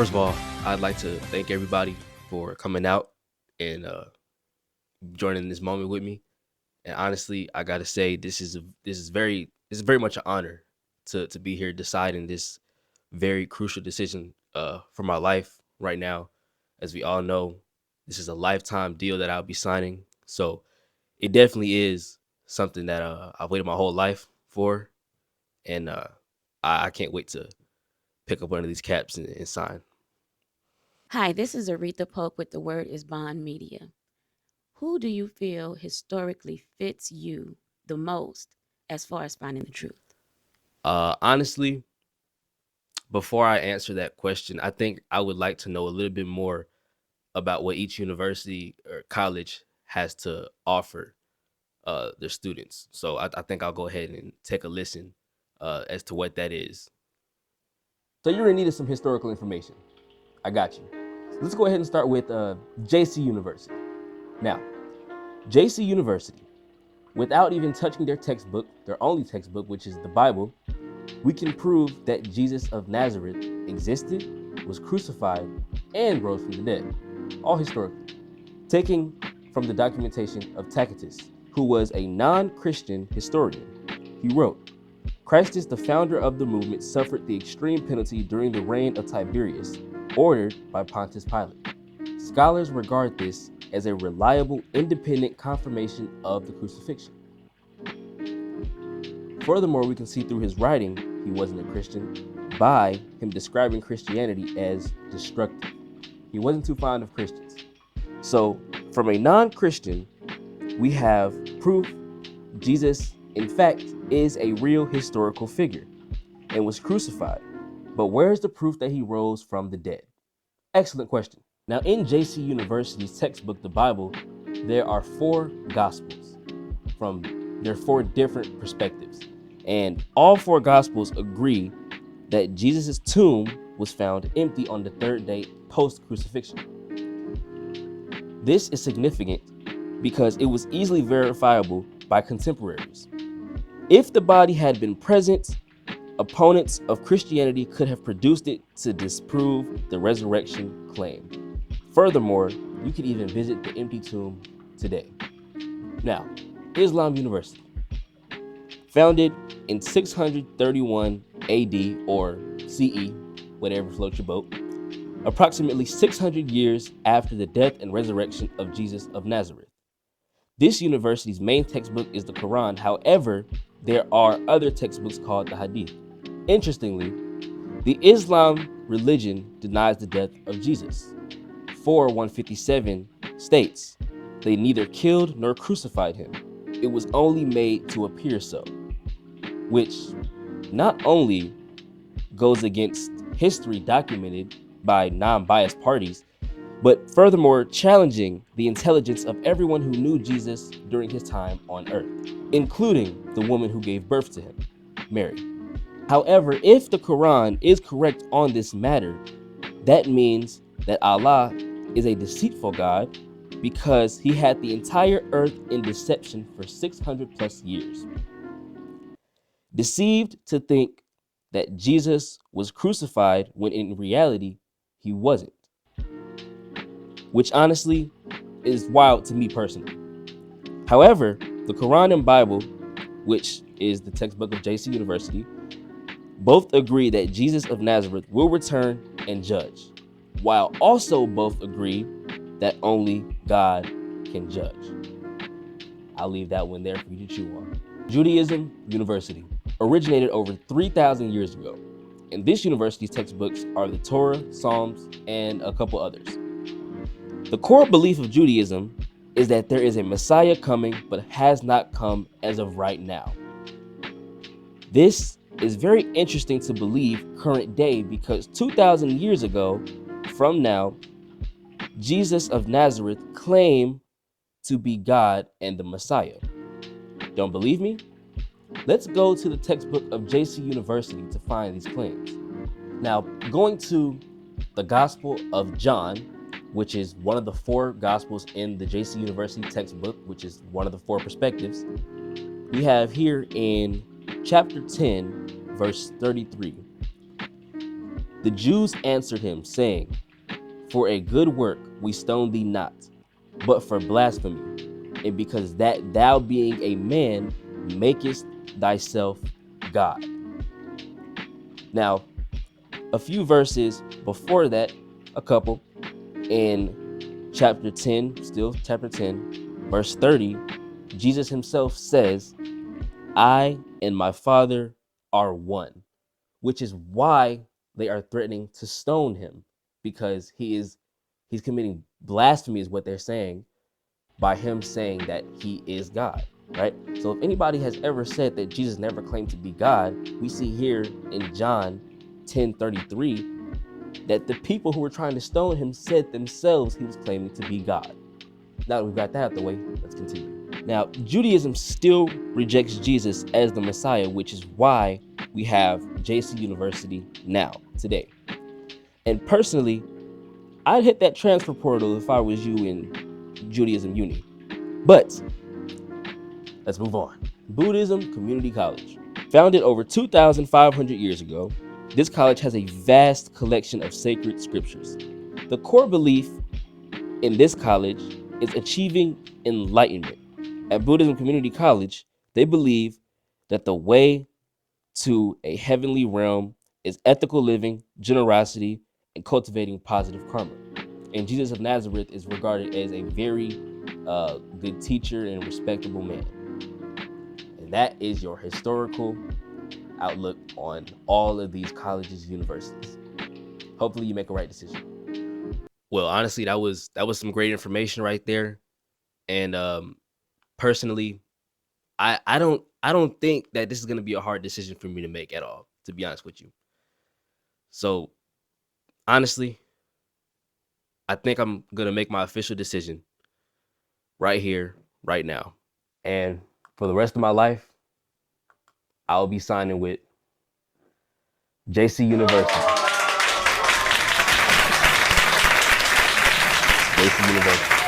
First of all, I'd like to thank everybody for coming out and joining this moment with me. And honestly, I gotta say this is very much an honor to be here deciding this very crucial decision for my life right now. As we all know, this is a lifetime deal that I'll be signing. So it definitely is something that I've waited my whole life for, and I can't wait to pick up one of these caps and sign. Hi, this is Aretha Pope with The Word is Bond Media. Who do you feel historically fits you the most as far as finding the truth? Honestly, before I answer that question, I think I would like to know a little bit more about what each university or college has to offer their students. So I think I'll go ahead and take a listen as to what that is. So you're in need of some historical information. I got you. Let's go ahead and start with JC University. Now, JC University, without even touching their textbook, their only textbook, which is the Bible, we can prove that Jesus of Nazareth existed, was crucified, and rose from the dead, all historically. Taking from the documentation of Tacitus, who was a non-Christian historian, he wrote, Christus, the founder of the movement, suffered the extreme penalty during the reign of Tiberius, ordered by Pontius Pilate. Scholars regard this as a reliable, independent confirmation of the crucifixion. Furthermore, we can see through his writing he wasn't a Christian by him describing Christianity as destructive. He wasn't too fond of Christians. So, from a non-Christian, we have proof Jesus, in fact, is a real historical figure and was crucified. But where's the proof that he rose from the dead? Excellent question. Now, in JC University's textbook, the Bible, there are 4 gospels there are 4 different perspectives. And all 4 gospels agree that Jesus' tomb was found empty on the 3rd day post-crucifixion. This is significant because it was easily verifiable by contemporaries. If the body had been present, opponents of Christianity could have produced it to disprove the resurrection claim. Furthermore, you could even visit the empty tomb today. Now, Islam University, founded in 631 AD or CE, whatever floats your boat, approximately 600 years after the death and resurrection of Jesus of Nazareth. This university's main textbook is the Quran. However, there are other textbooks called the Hadith. Interestingly, the Islam religion denies the death of Jesus. 4:157 states, they neither killed nor crucified him. It was only made to appear so, which not only goes against history documented by non-biased parties, but furthermore challenging the intelligence of everyone who knew Jesus during his time on earth, including the woman who gave birth to him, Mary. However, if the Quran is correct on this matter, that means that Allah is a deceitful God because he had the entire earth in deception for 600 plus years. Deceived to think that Jesus was crucified when in reality he wasn't, which honestly is wild to me personally. However, the Quran and Bible, which is the textbook of JC University, both agree that Jesus of Nazareth will return and judge, while also both agree that only God can judge. I'll leave that one there for you to chew on. Judaism University originated over 3,000 years ago, and this university's textbooks are the Torah, Psalms, and a couple others. The core belief of Judaism is that there is a Messiah coming, but has not come as of right now. This is very interesting to believe current day because 2,000 years ago from now, Jesus of Nazareth claimed to be God and the Messiah. Don't believe me? Let's go to the textbook of JC University to find these claims. Now, going to the Gospel of John, which is one of the 4 Gospels in the JC University textbook, which is one of the 4 perspectives, we have here in chapter 10, verse 33. The Jews answered him, saying, For a good work we stone thee not, but for blasphemy, and because that thou being a man makest thyself God. Now, a few verses before that, a couple, in chapter 10, verse 30, Jesus himself says, I and my Father are one, which is why they are threatening to stone him, because he's committing blasphemy is what they're saying by him saying that he is God, right? So if anybody has ever said that Jesus never claimed to be God, we see here in John 10:33 that the people who were trying to stone him said themselves he was claiming to be God. Now that we've got that out the way, let's continue. Now, Judaism still rejects Jesus as the Messiah, which is why we have JC University now, today. And personally, I'd hit that transfer portal if I was you in Judaism Uni. But let's move on. Buddhism Community College. Founded over 2,500 years ago, this college has a vast collection of sacred scriptures. The core belief in this college is achieving enlightenment. At Buddhism Community College, they believe that the way to a heavenly realm is ethical living, generosity, and cultivating positive karma. And Jesus of Nazareth is regarded as a very good teacher and respectable man. And that is your historical outlook on all of these colleges, universities. Hopefully you make a right decision. Well, honestly, that was some great information right there. And personally, I don't think that this is going to be a hard decision for me to make at all, to be honest with you. So honestly, I think I'm going to make my official decision right here, right now. And for the rest of my life, I'll be signing with JC University. JC University.